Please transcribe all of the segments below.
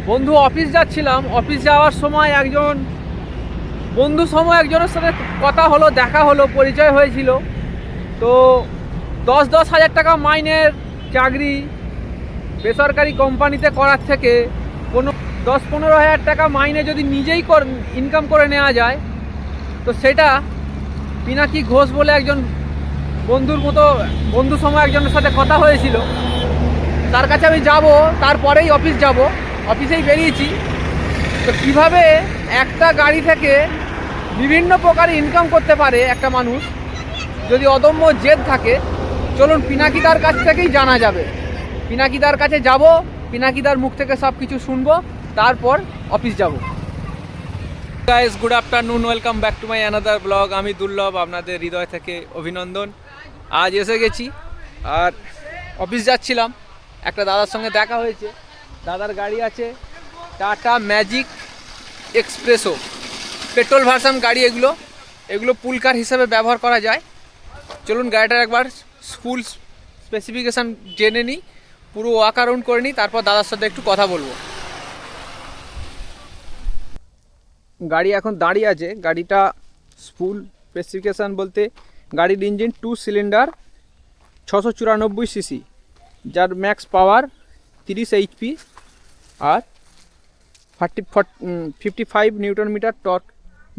বন্ধু অফিস যাচ্ছিলাম, অফিস যাওয়ার সময় একজনের সাথে কথা হলো, দেখা হলো, পরিচয় হয়েছিল। তো 10,000 টাকা মাইনের চাকরি বেসরকারি কোম্পানিতে করার থেকে কোনো 10-15 হাজার টাকা মাইনে যদি নিজেই ইনকাম করে নেওয়া যায়, তো সেটা পিনাকি ঘোষ বলে একজন বন্ধু সময় একজনের সাথে কথা হয়েছিল। তার কাছে আমি যাব, তারপরেই অফিস যাব, অফিসেই বেরিয়েছি। তো কীভাবে একটা গাড়ি থেকে বিভিন্ন প্রকারে ইনকাম করতে পারে একটা মানুষ যদি অদম্য জেদ থাকে, চলুন পিনাকিদার কাছ থেকেই জানা যাবে। পিনাকিদার কাছে যাব, পিনাকিদার মুখ থেকে সব কিছু শুনবো, তারপর অফিস যাব। Guys, good afternoon, welcome back to my another blog. আমি দুর্লভ, আপনাদের হৃদয় থেকে অভিনন্দন। আজ এসে গেছি আর অফিস যাচ্ছিলাম, একটা দাদার সঙ্গে দেখা হয়েছে। দাদার গাড়ি আছে tata magic espresso, petrol version গাড়ি। এগুলো পুল কার হিসাবে ব্যবহার করা যায়। চলুন গাড়িটার একবার ফুল স্পেসিফিকেশান জেনে নিই, পুরো ওয়াক অ্যারাউন্ড করে নিই, তারপর দাদার সাথে একটু কথা বলবো। গাড়ি এখন দাঁড়িয়ে আছে। গাড়িটা ফুল স্পেসিফিকেশান বলতে গাড়ির ইঞ্জিন 2 সিলিন্ডার 694 সিসি, যার ম্যাক্স পাওয়ার 30 এইচপি আর 55 নিউটন মিটার টর্ক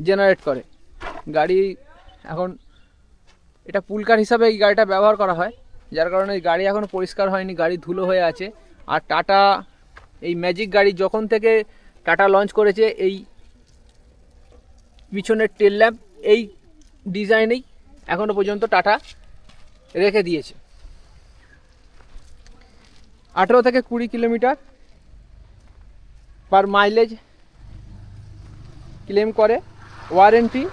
জেনারেট করে। গাড়ি এখন এটা পুলকার হিসাবে এই গাড়িটা ব্যবহার করা হয়, যার কারণে এই গাড়ি এখনও পরিষ্কার হয়নি, গাড়ি ধুলো হয়ে আছে। আর টাটা এই ম্যাজিক গাড়ি যখন থেকে টাটা লঞ্চ করেছে, এই পিছনের টেল ল্যাম্প এই ডিজাইনেই এখনও পর্যন্ত টাটা রেখে দিয়েছে। 18 থেকে 20 কিলোমিটার পার মাইলেজ ক্লেম করে। ওয়ারেন্টি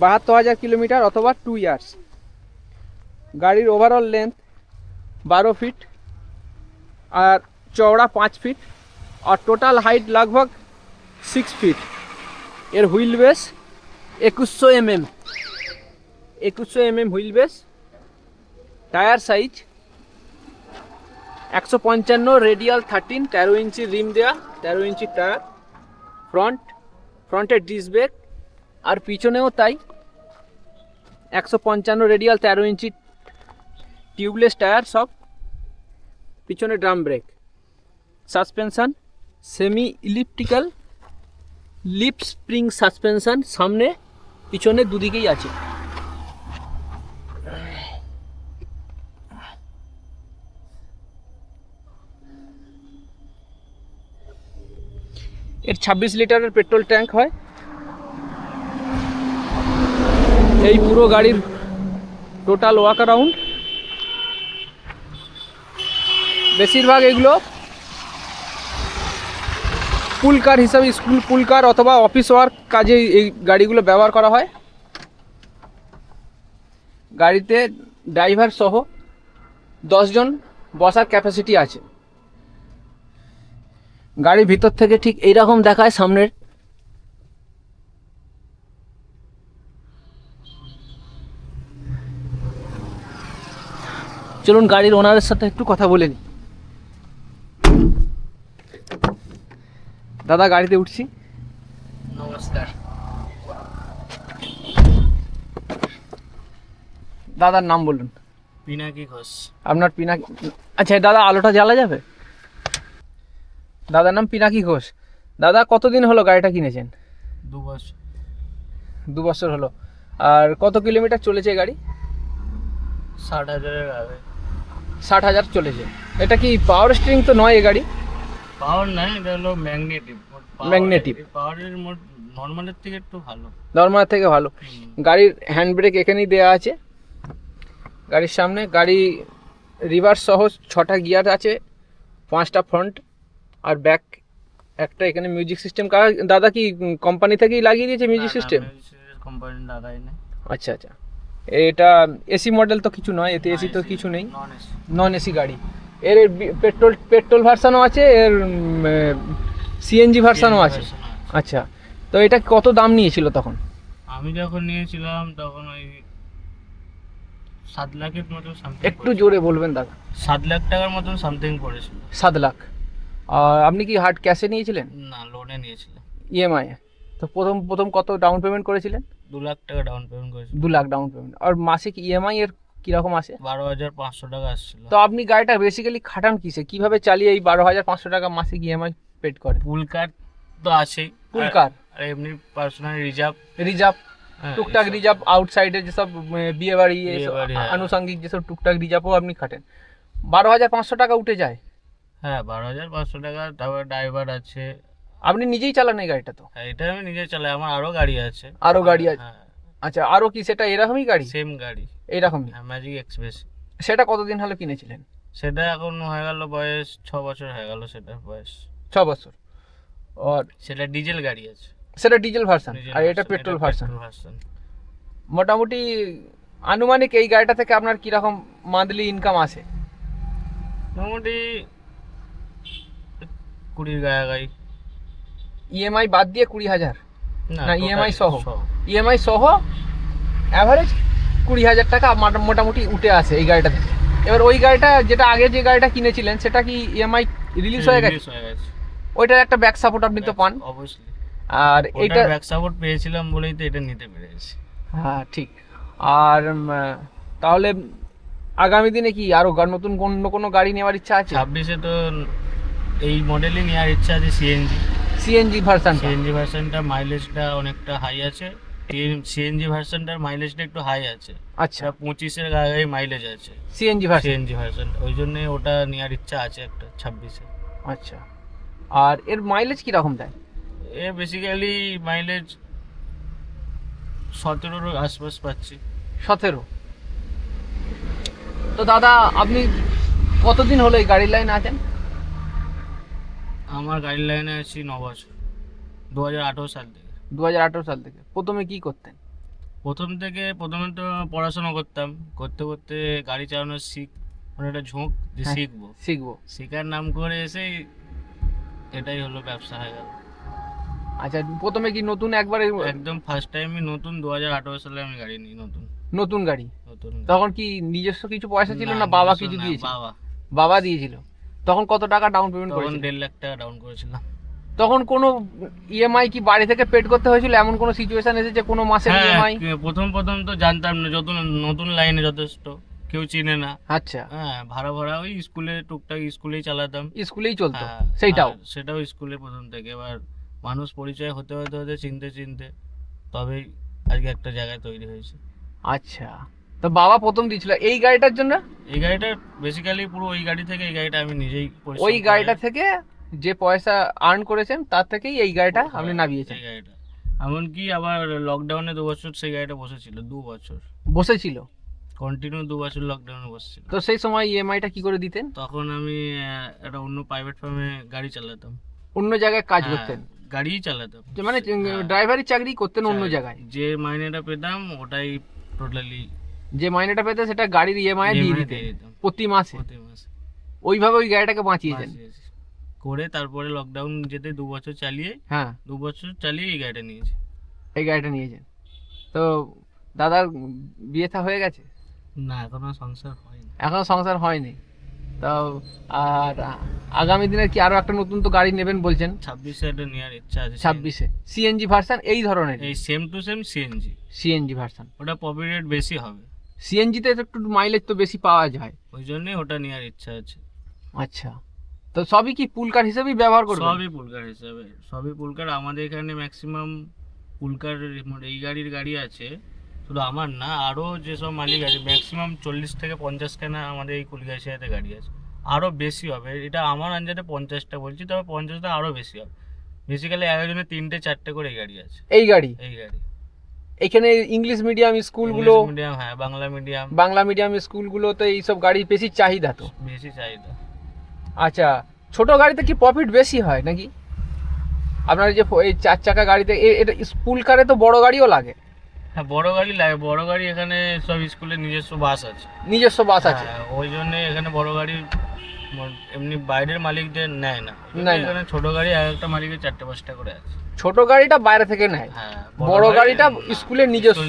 72,000 কিলোমিটার অথবা 2 ইয়ার্স। গাড়ির ওভারঅল লেন্থ 12 ফিট আর চওড়া 5 ফিট আর টোটাল হাইট लगभग 6 ফিট। এর wheel base 2100 mm wheel base. Tyre size 155, radial 13, 13 ইঞ্চি রিম দেওয়া, 13 ইঞ্চি টায়ার। ফ্রন্টের ডিস্ক ব্রেক আর পিছনেও তাই, 155, রেডিয়াল 13 ইঞ্চি টিউবলেস টায়ার সব। পিছনে drum brake. Suspension semi elliptical leaf spring suspension, সামনে পিছনে দুদিকেই আছে। এর 26 লিটারের পেট্রোল ট্যাঙ্ক হয়। এই পুরো গাড়ির টোটাল ওয়াক অ্যারাউন্ড, বেশিরভাগ এগুলো পুল কার হিসাবে, স্কুল পুল কার অথবা অফিস ওয়ার্ক কাজে এই গাড়িগুলো ব্যবহার করা হয়। গাড়িতে ড্রাইভার সহ 10 জন বসার ক্যাপাসিটি আছে। গাড়ির ভিতর থেকে ঠিক এইরকম দেখায় সামনের। চলুন গাড়ির ওনারের সাথে একটু কথা বলে নিই। দাদা, গাড়িতে উঠছি। নমস্কার। দাদার নাম বলুন। পিনাকি ঘোষ। আপনার পিনাকি? আচ্ছা দাদা, আলোটা জ্বালা যাবে? দাদার নাম পিনাকি ঘোষ। দাদা, কতদিন হলো গাড়িটা কিনেছেন? 2 বছর। 2 বছর হলো। আর কত কিলোমিটার চলেছে গাড়ি? 60,000-এর আগে। 60,000 চলেছে। এটা কি পাওয়ার স্টিয়ারিং তো নয় এই গাড়ি? পাওয়ার নাই, এটা হলো ম্যাগনেটিক। পাওয়ারের মোড নর্মালের থেকে একটু ভালো। নর্মাল থেকে ভালো। গাড়ির হ্যান্ড ব্রেক এখানেই দেওয়া আছে। গাড়ির সামনে গাড়ি রিভার্স সহ 6টা গিয়ার আছে, 5টা ফ্রন্ট আর ব্যাক একটা। এখানে মিউজিক সিস্টেম দাদা কি কোম্পানি থেকেই লাগিয়ে দিয়েছে মিউজিক সিস্টেম? কোম্পানি লাগাই না। আচ্ছা আচ্ছা। এটা এসি মডেল তো কিছু নয়, এতে এসি তো কিছু নেই, নন এসি গাড়ি। এর পেট্রোল ভার্সানও আছে, এর সিএনজি ভার্সানও আছে। আচ্ছা, তো এটা কত দাম নিয়েছিল তখন? আমি যখন নিয়েছিলাম তখন ওই 7 লাখের মতো সামথিং। একটু জোরে বলবেন দাদা। 7 লাখ টাকার মতন সামথিং পড়েছিল। 7 লাখ। আর আপনি কি হার্ড ক্যাশে নিয়েছিলেন? না, লোনে নিয়েছিলাম। ইএমআই? তো প্রথম কত ডাউন পেমেন্ট করেছিলেন? 2 লাখ টাকা ডাউন পেমেন্ট করেছি। 2 লাখ ডাউন পেমেন্ট। আর মাসিক ইএমআই এর কিরকম আসে? 12,500 টাকা আসছিল। তো আপনি গাড়িটা বেসিক্যালি খাটান কিসে? কিভাবে চালিয়ে এই 12,500 টাকা মাসিক ইএমআই পেড করেন? পুল কার তো আছেই, ফুল কার, আর এমনি পার্সোনাল রিজার্ভ। টুকটাক রিজার্ভ আউটসাইডে যেসব বিয়ে বাড়ি বিয়েবাড়ি, হ্যাঁ। আনুষঙ্গিক যেসব টুকটাক রিজার্ভও আপনি খাটেন। 12,500 টাকা উঠে যায়? হ্যাঁ, 12,500 টাকা। তারপর ড্রাইভার আছে। আপনি নিজেই চালান এই গাড়িটা তো? হ্যাঁ, এটা আমি নিজে চালাই, আমার আরো গাড়ি আছে। আরো গাড়ি আছে? হ্যাঁ, আচ্ছা, আরো কি সেটা এরকমই গাড়ি? সেম গাড়ি, এরকমই? হ্যাঁ, ম্যাজিক এক্সপ্রেস। সেটা কতদিন হলো কিনেছিলেন? সেটা এখন হয়ে গেল বয়স 6 বছর হয়ে গেল সেটার বয়স। 6 বছর। আর সেটা ডিজেল গাড়ি আছে। সেটা ডিজেল ভার্সন, ডিজেল আর এটা version, পেট্রোল এটা ভার্সন। petrol version। মোটামুটি আনুমানিক এই গাড়িটা থেকে আপনার কিরকম মান্থলি ইনকাম আসে? মোটামুটি 20 গাড়ি। ইএমআই বাদ দিয়ে 20,000? না, total EMI সহ? ইএমআই সহ অ্যাভারেজ 20,000 টাকা মোটামুটি উঠে আসে এই গাড়িটা থেকে। এবার ওই গাড়িটা যেটা আগে যে গাড়িটা কিনেছিলেন সেটা কি ইএমআই রিলিজ হয়ে গেছে? হয়ে গেছে। ওইটার একটা ব্যাক সাপোর্ট আপনি তো পান। অবশ্যই। আর এটা এইটা ব্যাক সাপোর্ট পেয়েছিলাম বলেই তো এটা নিতে পেরেছি। হ্যাঁ, ঠিক। আর তাহলে আগামী দিনে কি আরো নতুন কোনো গাড়ি নেওয়ার ইচ্ছা আছে? 26-এ তো এই মডেলই নেওয়ার ইচ্ছা আছে, সিএনজি ভার্সন? সিএনজি ভার্সনটা মাইলেজটা অনেকটা হাই আছে। সিএনজি ভার্সনটার মাইলেজটা একটু হাই আছে। আচ্ছা, 25-এর গায়ে মাইলেজ আছে সিএনজি ভার্সন? সিএনজি ভার্সন, ওই জন্য ওটা নেওয়ার ইচ্ছা আছে একটা 26-এ। আচ্ছা, আর এর মাইলেজ কি রকম দেয়? এ বেসিক্যালি মাইলেজ 17-এর আশপাশ পাচ্ছি। 17? তো দাদা, আপনি কতদিন হলো এই গাড়ির লাইনে আছেন? আমার গাড়ির লাইনে আছি 9 বছর, 2018 সাল থেকে। 2018 সাল থেকে? প্রথমে কি করতেন? প্রথমে তো পড়াশোনা করতাম, করতে করতে গাড়ি চালানোর মানে একটা ঝোঁক যে হ্যাঁ, শিখবো, শিখার শেখার নাম করে এসেই এটাই হলো ব্যবসা হয়ে গেল। আচ্ছা, প্রথমে কি নতুন একবারে একদম ফার্স্ট টাইমই নতুন 2018 সালে আমি গাড়ি নিই, নতুন গাড়ি? নতুন। তখন কি নিজস্ব কিছু পয়সা ছিল না বাবা নিজস্ব কিছু না, দিয়েছিল? বাবা বাবা দিয়েছিল। তখন কত টাকা ডাউন পেমেন্ট তখন করেছিল? 1.5 লাখ টাকা ডাউন করেছিলাম। তখন কোনো ইএমআই কি বাড়ি থেকে পেড করতে হয়েছিল? এমন কোনো সিচুয়েশন এসেছে কোনো মাসের হ্যাঁ, ইএমআই? প্রথম তো জানতাম না, যত নতুন লাইনে যথেষ্ট কেউ চিনে না। আচ্ছা, হ্যাঁ, ভাড়া ওই স্কুলে টুকটাক স্কুলেই চালাতাম। স্কুলেই চলতো? হ্যাঁ, সেটাও স্কুলে প্রথম থেকে। এবার মানুষ পরিচয় হতে চিনতে তবেই আজকে একটা জায়গায় তৈরি হয়েছে। আচ্ছা, তো বাবা প্রথম দিয়েছিল এই গাড়িটার জন্য? এই গাড়িটা বেসিক্যালি পুরো ওই গাড়ি থেকে, এই গাড়িটা আমি নিজেই পরিশ্রম ওই করে- গাড়িটা থেকে যে পয়সা আর্ন করেছেন তার থেকেই এই গাড়িটা আপনি নামিয়েছেন? এই গাড়িটা এমনকি আবার লকডাউনে 2 বছর সেই গাড়িটা বসেছিল, 2 বছর বসেছিল? কন্টিনিউ 2 বছর লকডাউনে বসেছিল। তো সেই সময় ইএমআইটা কি করে দিতেন? তখন আমি একটা অন্য প্রাইভেট ফার্মে গাড়ি চালাতাম। অন্য জায়গায় কাজ হ্যাঁ, করতেন? গাড়িই চালাতাম। যে মানে হ্যাঁ, ড্রাইভারি চাকরি করতেন অন্য জায়গায়? যে মাইনেটা পেতাম ওটাই টোটালি যে মাইনেটা পেতেন সেটা গাড়ির ইএমআই দিয়ে দিতেন প্রতি মাসে? প্রতি মাসে। ওইভাবে ওই গাড়িটাকে বাঁচিয়েছেন? বাঁচিয়েছি। করে তারপরে লকডাউন যেতে 2 বছর চালিয়ে, হ্যাঁ, 2 বছর চালিয়ে এই গাড়িটা নিয়েছি। এই গাড়িটা নিয়েছেন। তো দাদার বিয়ে থা হয়ে গেছে? না, এখনো সংসার হয়নি। এখনো সংসার হয়নি? তো আর আগামী দিনে কি আরো একটা নতুন তো গাড়ি নেবেন বলছেন? 26-এ এটা নেওয়ার ইচ্ছা আছে। 26-এ সিএনজি ভার্সন এই ধরনের? এই same to same CNG. CNG version? ওটা প্রফিট রেট বেশি হবে। সিএনজিতে একটু মাইলেজ তো বেশি পাওয়া যায়, ওই জন্যই ওটা নেওয়ার ইচ্ছা আছে। আচ্ছা, তো সবই কি পুলকার হিসেবেই ব্যবহার করবেন? সবই পুলকার হিসাবে, সবই পুলকার। আমাদের এখানে ম্যাক্সিমাম পুলকার এই গাড়ির গাড়ি আছে, শুধু আমার না, আরও যেসব মালিক আছে ম্যাক্সিমাম 40 থেকে 50 খানা আমাদের এই কুলগাছিয়াতে গাড়ি আছে। আরও বেশি হবে, এটা আমার আন্দাজে 50টা বলছি, তবে 50টা আরও বেশি হবে। বেসিক্যালি একজনের 3-4টে করে গাড়ি আছে। এই গাড়ি এখানে ইংলিশ মিডিয়াম স্কুলগুলো, মিডিয়াম, হ্যাঁ, বাংলা মিডিয়াম স্কুলগুলোতে এইসব গাড়ি বেশি চাহিদা? তো বেশি চাহিদা। আচ্ছা, ছোট গাড়িতে কি প্রফিট বেশি হয় নাকি? আপনার যে এই 4 চাকা গাড়িতে এটা স্কুল কারে তো বড় গাড়িও লাগে? হ্যাঁ, বড় গাড়ি লাগে। বড় গাড়ি এখানে সব স্কুলের নিজস্ব বাস আছে। নিজস্ব বাস আছে? হ্যাঁ, ওই জন্য এখানে বড় গাড়ি এমনি বাইরের মালিকদের নেয় না। এখানে ছোট গাড়ি এক একটা মালিকের 4-5টা করে আছে। ছোট গাড়িটা বাইরে থেকে নেয়? হ্যাঁ, বড় গাড়িটা স্কুলের নিজস্ব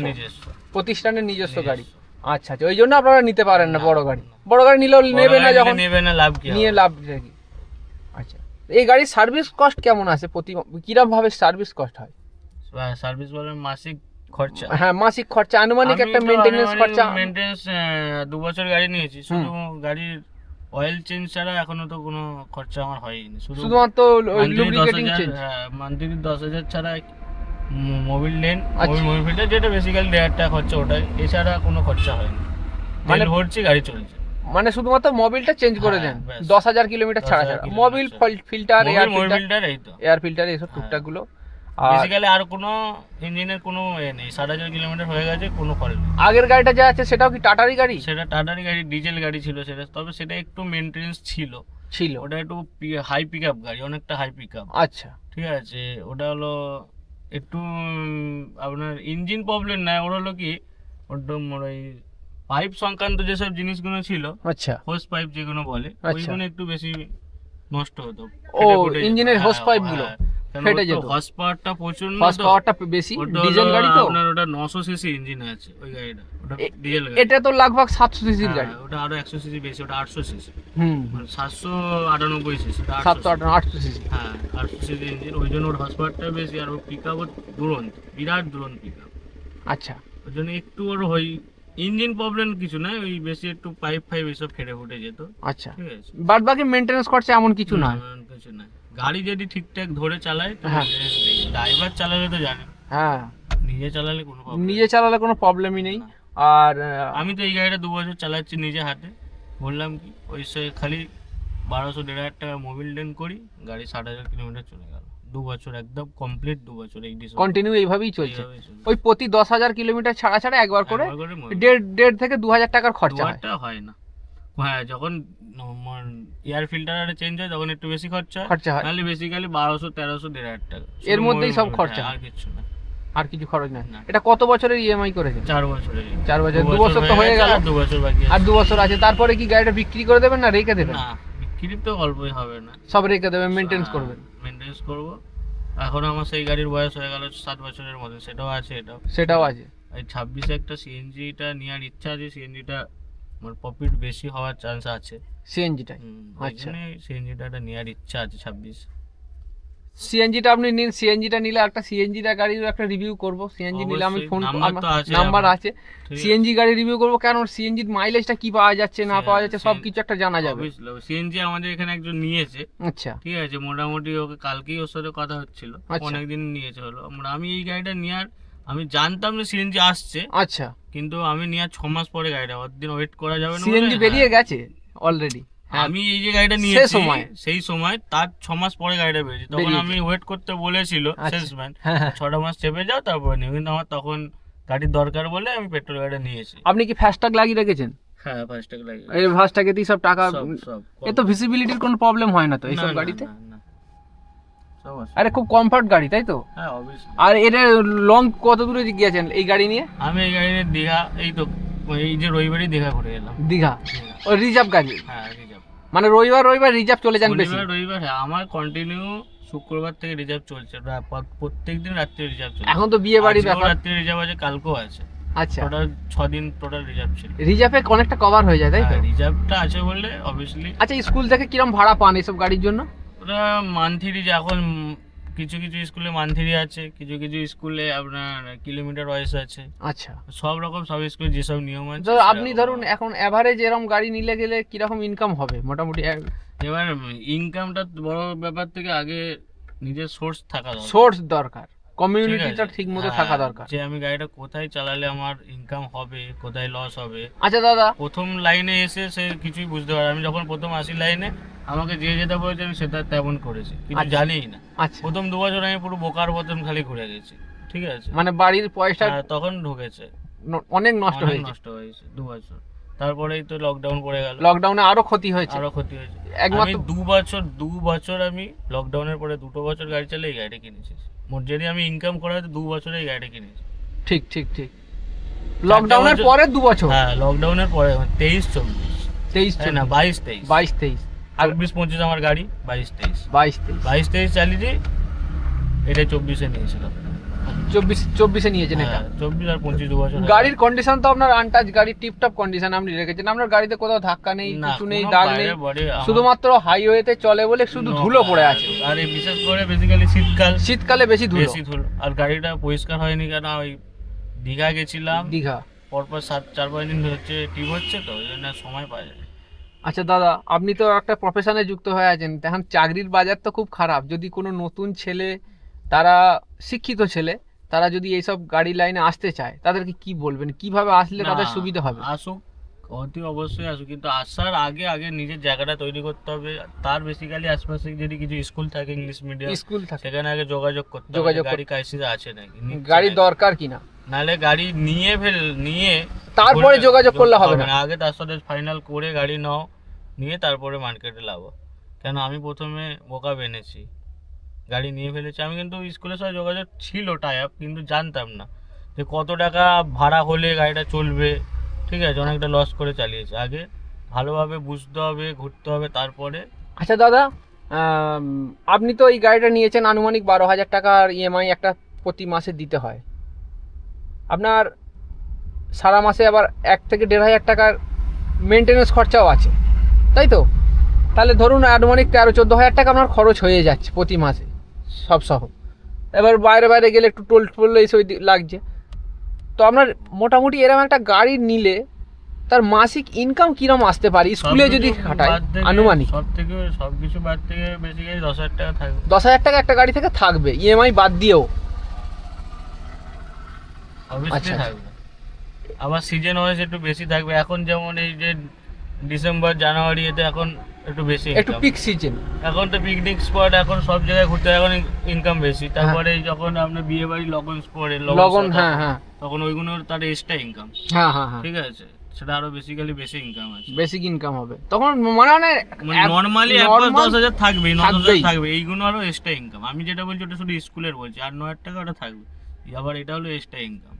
প্রতিষ্ঠানের নিজস্ব গাড়ি? আচ্ছা আচ্ছা, ওই জন্য আপনারা নিতে পারেন না বড় গাড়ি? বড় গাড়ি নিলেও নেবে না, যখন নেবে না লাভ কি? নিয়ে লাভ কি? আচ্ছা, এই গাড়ির সার্ভিস কস্ট কেমন আছে, কিরম ভাবে সার্ভিস কস্ট হয়? সার্ভিস বলে মাসিক খরচা, হ্যাঁ মাসিক খরচা, আনুমানিক একটা মেইনটেনেন্স খরচা। মেইনটেনেন্স 2 বছর গাড়ি নিয়েছি, শুধু গাড়ির অয়েল চেঞ্জ ছাড়া এখনো তো কোনো খরচা আমার হয়নি, শুধুমাত্র লুব্রিকেটিং চেঞ্জ। হ্যাঁ মান্থলি 10,000 ছাড়া মোবিল লেন, আচ্ছা। মোবিল ফিল্টার যেটা বেসিক্যালি 1.5 টাকা খরচা, ওটাই, এছাড়া কোনো খরচা হয়নি। মানে ভরছি গাড়ি চলছে, মানে শুধুমাত্র মোবিলটা চেঞ্জ করে দেন 10,000 কিলোমিটার ছাড়া ছাড়া, মোবিল ফিল্টার, এয়ার ফিল্টার এইসব টুকটাক গুলো। বেসিক্যালি আর কোনো ইঞ্জিনের কোনো নেই, 60,000 কিলোমিটার হয়ে গেছে, কোনো ফল্ট নেই। আগের গাড়িটা যা আছে সেটাও কি টাটারই গাড়ি? সেটা টাটারই গাড়ি, ডিজেল গাড়ি ছিল সেটা, তবে সেটা একটু মেইনটেনেন্স ছিল, ওটা একটু হাই পিকআপ গাড়ি, অনেকটা হাই পিকআপ। আচ্ছা ঠিক আছে, ওটা হলো একটু আপনার ইঞ্জিন প্রবলেম নাই, ওটা হলো কি ওটা ওই পাইপ সংক্রান্ত যেসব জিনিসগুলো ছিল, আচ্ছা হোস পাইপ যেগুলো বলে, ওইগুলো একটু বেশি নষ্ট হতো। ও ইঞ্জিনের হোস পাইপ গুলো ফেটে যেত, হর্স পাওয়ারটা প্রচন্ড, হর্স পাওয়ারটা বেশি, ডিজেল গাড়ি তো আপনার, ওটা 900 সিসি ইঞ্জিন আছে ওই গাড়িটা, ওটা ডিজেল গাড়ি। এটা তো লগভগ 700 সিসির গাড়ি, ওটা আরো 100 সিসি বেশি, ওটা 800 সিসি, মানে 798 সিসি, 700-800 সিসি, হ্যাঁ 800 সিসি ইঞ্জিন, ওই জন্য ওর হর্স পাওয়ারটা বেশি, আর ওর পিকআপও দুরন্ত, বিরাট দুরন্ত পিকআপ। আচ্ছা, ওই জন্য একটু ওর ওই ইঞ্জিন প্রবলেম কিছু না, ওই বেশি একটু পাইপ ফাইপ এসব ফেটে ফুটে যেত। আচ্ছা, ঠিক আছে, বাদ বাকি মেইনটেনেন্স খরচা এমন কিছু না, কিছু না। গাড়ি যদি ঠিকঠাক ধরে চালায়, হ্যাঁ ড্রাইভার চালালে তো জানেন, হ্যাঁ নিজে চালালে কোনো প্রবলেম, নিজে চালালে কোনো প্রবলেমই নেই। আর আমি তো এই গাড়িটা 2 বছর চালাচ্ছি নিজে হাতে, বললাম কি ওই খালি 1,200-1,500 টাকা মোবিল লেন করি, গাড়ি 60,000 কিলোমিটার চলে গেল, 2 বছর একদম কমপ্লিট, 2 বছর এই কন্টিনিউ এইভাবেই চলছে। ওই প্রতি 10,000 কিলোমিটার ছাড়া ছাড়া একবার করে 1.5 থেকে 2,000 টাকার খরচা হয় না। হ্যাঁ যখন এয়ার ফিল্টার চেঞ্জ হয় তখন একটু বেশি খরচা হয়, নাহলে বেসিক্যালি 1,200-1,300-1,500 টাকা এর মধ্যেই সব খরচা, আর কিছু না, আর কিছু খরচ নাই। এটা কত বছরের ইএমআই করেছেন? 4 বছরের। 4 বছর, 2 বছর তো হয়ে গেল, 2 বছর বাকি আর 2 বছর আছে। তারপরে কি গাড়িটা বিক্রি করে দেবেন না রেখে দেবেন? না, বিক্রি তো অল্পই হবে না, সব রেখে দেবেন, মেইনটেনেন্স করবেন। মেইনটেনেন্স করব। এখন আমার সেই গাড়ির বয়স হয়ে গেল 7 বছরের মতো, সেটাও আছে। এই 26-এ একটা সিএনজিটা নেওয়ার ইচ্ছা আছে, সিএনজিটা আমার প্রফিট বেশি হওয়ার চান্স আছে, সিএনজিটাই। আচ্ছা, সিএনজিটা নেওয়ার ইচ্ছা আছে 26। সিএনজিটা আপনি নিন, সিএনজিটা নিলে একটা সিএনজিটা গাড়ির একটা রিভিউ করব। সিএনজি নিলে আমি ফোন নাম্বার আছে, সিএনজি গাড়ি রিভিউ করব, কারণ সিএনজির মাইলেজটা কি পাওয়া যাচ্ছে না পাওয়া যাচ্ছে সবকিছু একটা জানা যাবে। সিএনজি আমাদের এখানে একজন নিয়েছে, আচ্ছা ঠিক আছে, মোটামুটি ওকে কালকেই ওর সাথে কথা হচ্ছিল, অনেকদিন নিয়েছে হলো। আমি এই গাড়িটা নেওয়ার, আমি জানতাম যে সিএনজি আসছে, আচ্ছা, কিন্তু আমি নেওয়ার 6 মাস পরে গাড়িটা, অতদিন ওয়েট করা যাবে না, সিএনজি বেরিয়ে গেছে অলরেডি। আমি এই যে গাড়িটা নিয়েছি সেই সময় তার 6 মাস পরে গাড়িটা বেরিয়েছে, তখন আমি ওয়েট করতে বলেছিল সেলসম্যান, 6টা মাস চেপে যাও তারপরে নিও, কিন্তু আমার তখন গাড়ির দরকার বলে আমি পেট্রোল গাড়িটা নিয়েছি। আপনি কি ফাস্ট্যাগ লাগিয়ে রেখেছেন? হ্যাঁ ফাস্ট্যাগ লাগিয়ে, এই ফাস্ট্যাগেতেই সব টাকা, এ তো ভিজিবিলিটির কোনো প্রবলেম হয় না তো এইসব গাড়িতে? আরে খুব কমফর্ট গাড়ি তাই তো? হ্যাঁ অবশ্যই। আর এর লং কত দূরে গিয়েছেন এই গাড়ি নিয়ে? আমি এই গাড়ি নিয়ে দীঘা, এই তো এই যে রবিবারই দীঘা ঘুরে এলাম। দীঘা ওই রিজার্ভ গাড়ি? হ্যাঁ রিজার্ভ, মানে রবিবার রিজার্ভ চলে যান বেশি? রবিবার হ্যাঁ, আমার কন্টিনিউ শুক্রবার থেকে রিজার্ভ চলছে, প্রত্যেকদিন রাত্রে রিজার্ভ চলছে। এখন তো বিয়ে বাড়ি ব্যাপার, রাত্রে রিজার্ভ আছে, কালকেও আছে। আচ্ছা, টোটাল 6 দিন টোটাল রিজার্ভ ছিল। রিজার্ভে অনেকটা কভার হয়ে যায় তাই তো? রিজার্ভটা আছে বলে অবভিয়াসলি। আচ্ছা, স্কুল থেকে কিরকম ভাড়া পান এইসব গাড়ির জন্য? ওটা মান্থলি, এখন কিছু কিছু স্কুলে মান্থলি আছে, কিছু কিছু স্কুলে আপনার কিলোমিটার ওয়াইজ আছে। আচ্ছা, সব রকম সব স্কুলে যেসব নিয়ম আছে। তো আপনি ধরুন এখন এভারেজ এরকম গাড়ি নিলে গেলে কিরকম ইনকাম হবে মোটামুটি? এবার ইনকামটা বড় ব্যাপার থেকে আগে নিজের সোর্স থাকা দরকার, সোর্স দরকার, কমিউনিটিটা ঠিকমতো থাকা দরকার, যে আমি গাড়িটা কোথায় চালালে আমার ইনকাম হবে, কোথায় লস হবে। আচ্ছা দাদা, প্রথম লাইনে এসে সে কিছুই বুঝতে পারে, আমি যখন প্রথম আসি লাইনে আমাকে যে যেটা বলেছে আমি সেটা তেমন করেছি, কিছু জানিই না। আচ্ছা, প্রথম 2 বছর আমি পুরো বোকার মতন খালি ঘুরে গেছি, ঠিক আছে, মানে বাড়ির পয়সা তখন ঢুকেছে, অনেক নষ্ট হয়েছে 2 বছর। তারপরেই তো লকডাউন পড়ে গেল, লকডাউনে আরো ক্ষতি হয়েছে। আমি 2 বছর আমি লকডাউনের পরে 2 বছর গাড়ি চালিয়ে এই গাড়িটা কিনেছি। মোট যদি আমি ইনকাম করা হতো 2 বছরে এই গাড়িটা কিনেছি। ঠিক লকডাউনের পরে 2 বছর? হ্যাঁ লকডাউনের পরে 23-24 না 22-23 আর 24-25 আমার গাড়ি, 22-23 চালিয়ে এটা 24-এ নিয়েছিল। চব্বিশে নিয়েছেন এটা। 24 আর 25 2 বছর। গাড়ির কন্ডিশন তো আপনার আনটাচ, গাড়ির টিপটপ কন্ডিশন আপনি রেখেছেন। আপনার গাড়িতে কোথাও ধাক্কা নেই, না, কিছু নেই, কোনো দাগ বাইরে নেই, বডি শুধুমাত্র হাইওয়েতে চলে বলে শুধু ধুলো পড়ে আছে। আর এই বিশেষ করে বেসিক্যালি শীতকালে বেশি ধুলো। আর গাড়িটা পরিষ্কার হয়নি কেন, ওই দীঘা গেছিলাম, দীঘা পরপর 4-5 দিন হচ্ছে টিপ হচ্ছে, তো ওই জন্য সময় পাওয়া যায়। আচ্ছা দাদা, আপনি তো একটা প্রফেশনে যুক্ত হয়ে আছেন, এখন চাকরির বাজার তো খুব খারাপ। যদি কোনো নতুন ছেলে, তারা শিক্ষিত ছেলে, তারা যদি এইসব গাড়ি লাইনে আসতে চায়, তাদেরকে কি বলবেন? কিভাবে আসলে তাদের না, সুবিধা হবে? আসুক, অতি অবশ্যই আসুক, কিন্তু আসার আগে আগে নিজের জায়গাটা তৈরি করতে হবে। তার বেসিক্যালি আশপাশে যদি কিছু স্কুল থাকে, ইংলিশ মিডিয়াম স্কুল থাকে, সেখানে আগে যোগাযোগ করতে হবে, যোগাযোগ গাড়ি কাইসিতে আছে নাকি, গাড়ি দরকার কিনা, নাহলে গাড়ি নিয়ে তারপরে যোগাযোগ করলে হবে না। আগে তার সাথে ফাইনাল করে গাড়ি নাও, নিয়ে তারপরে মার্কেটে লাভ। কেন আমি প্রথমে বোকা বেনেছি, গাড়ি নিয়ে ফেলেছি। আমি কিন্তু স্কুলের সাথে যোগাযোগ ছিল টাই আপ, কিন্তু জানতাম না যে কত টাকা ভাড়া হলে গাড়িটা চলবে। ঠিক আছে, অনেকটা লস করে চালিয়েছি। আগে ভালোভাবে বুঝতে হবে, ঘুরতে হবে, তারপরে। আচ্ছা দাদা, আপনি তো এই গাড়িটা নিয়েছেন আনুমানিক 12,000 টাকার ইএমআই একটা প্রতি মাসে দিতে হয়। আপনার সারা মাসে আবার 1 থেকে 1,500 টাকার মেনটেনেন্স খরচাও আছে, তাই তো? তাহলে ধরুন আনুমানিক 13-14 হাজার টাকা আপনার খরচ হয়ে যাচ্ছে প্রতি মাসে সব সহ। এবার বাইরে বাইরে গেলে একটু টোল টোল এইসব লাগছে। তো আপনার মোটামুটি এরকম একটা গাড়ি নিলে তার মাসিক ইনকাম কিরম আসতে পারে স্কুলে যদি খাটায়? আনুমানিক সবকিছু বাদ থেকে বেসিক্যালি 10,000 টাকা থাকবে। 10,000 টাকা একটা গাড়ি থেকে থাকবে ইএমআই বাদ দিয়েও? অবশ্যই থাকবে। আবার সিজন ওয়াইজ একটু বেশি থাকবে। এখন যেমন এই যে ডিসেম্বর জানুয়ারি, এতে এখন একটু বেশি, একটু পিক সিজন। এখন তো পিকনিক স্পট, এখন সব জায়গায় ঘুরতে এখন ইনকাম বেশি। তারপরে যখন আপনার বিয়ে বাড়ি লগন স্পটে লগন, হ্যাঁ হ্যাঁ, তখন ওইগুলোর তার এক্সট্রা ইনকাম। হ্যাঁ হ্যাঁ হ্যাঁ, ঠিক আছে, সেটা আরো বেসিক্যালি বেশি ইনকাম আছে, বেসিক ইনকাম হবে তখন। মানে নরমালি 10,000 থাকবে, 9,000 থাকবে, এইগুলো আরো এক্সট্রা ইনকাম। আমি যেটা বলছি ওটা শুধু স্কুলের বলছি, আর 9,000 টাকা ওটা থাকবে। আবার এটা হলো এক্সট্রা ইনকাম।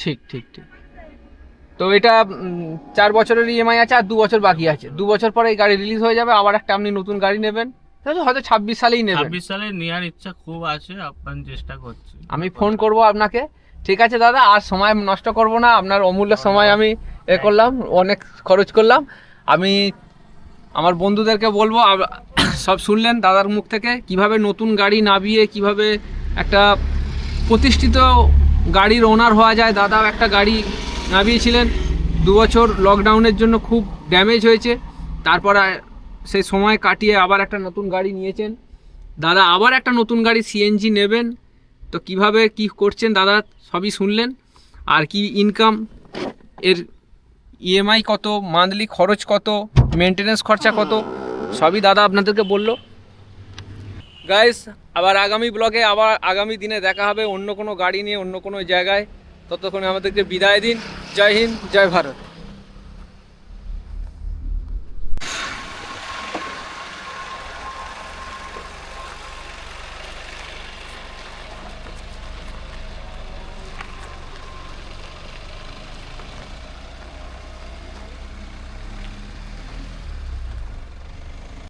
ঠিক ঠিক ঠিক। তো এটা 4 বছরের ইএমআই আছে, আর 2 বছর বাকি আছে। 2 বছর পরে এই গাড়ি রিলিজ হয়ে যাবে, আবার একটা আপনি নতুন গাড়ি নেবেন, হয়তো 26 সালেই নেবেন। 26 সালে নেওয়ার ইচ্ছা খুব আছে, আপনার চেষ্টা করছি। আমি ফোন করব আপনাকে। ঠিক আছে দাদা, আর সময় নষ্ট করব না, আপনার অমূল্য সময় আমি করলাম, অনেক খরচ করলাম। আমি আমার বন্ধুদেরকে বলবো, সব শুনলেন দাদার মুখ থেকে, কিভাবে নতুন গাড়ি নামিয়ে কিভাবে একটা প্রতিষ্ঠিত গাড়ির ওনার হওয়া যায়। দাদাও একটা গাড়ি নামিয়েছিলেন, 2 বছর লকডাউনের জন্য খুব ড্যামেজ হয়েছে, তারপর সেই সময় কাটিয়ে আবার একটা নতুন গাড়ি নিয়েছেন। দাদা আবার একটা নতুন গাড়ি সিএনজি নেবেন, তো কিভাবে কি করছেন দাদা সবই শুনলেন। আর কি ইনকাম, এর ইএমআই কত, মান্থলি খরচ কত, মেনটেনেন্স খরচা কত, সবই দাদা আপনাদেরকে বললো। গাইস, আবার আগামী ব্লগে, আবার আগামী দিনে দেখা হবে অন্য কোনো গাড়ি নিয়ে, অন্য কোনো জায়গায়। ততক্ষণে আমাদেরকে বিদায় দিন। জয় হিন্দ, জয় ভারত।